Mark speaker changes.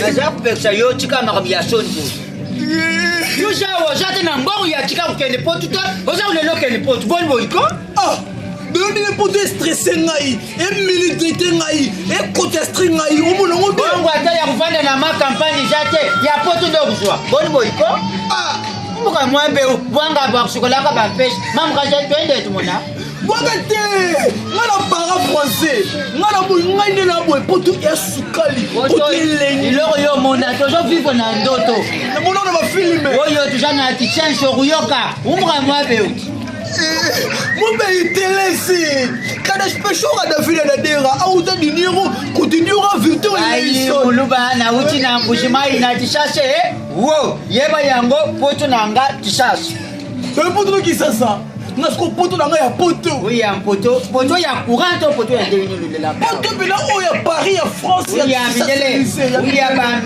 Speaker 1: Naza kupeksa yo tika makamia songo. Yuja wajate na mbongo ya tika ukende potu to. Oza ulelo kende potu. Bon boiko?
Speaker 2: Ah! Bébé ne peut pas stresser ngai. Et militer ngai. Et contester ngai. Omo ngo.
Speaker 1: Bongo ata ya kufanya na ma campagne jate ya potu ndo kuzwa. Bon boiko?
Speaker 2: Ah!
Speaker 1: Muka mwembe bwanga ba kusokola ka ba pêche. Mam ka jate twende tumona.
Speaker 2: Wagate! Ngana para français. Ngana boy ngai na boy potu ya sukali. Potu lengi.
Speaker 1: Iloko yo mona tozo vivre na ndoto.
Speaker 2: Na mona na ba film.
Speaker 1: Oyo tujana ati chance ruyoka. Umuka mwembe uti.
Speaker 2: Mon pays télé, quand je peux choisir de faire la dera, à autant de dinero, continuera victoire.
Speaker 1: Aïe, Muluba, na uti na mbushima ina tishashe. Wo, yeba yango poto nanga tishashe.
Speaker 2: Mais poto qui ça? N'est-ce qu'on poto nanga ya poto?
Speaker 1: Oui, ya poto ya courant to poto ya devenu le la.
Speaker 2: Poto bela o ya Paris, ya France,
Speaker 1: ya Midele. Oui, ya ba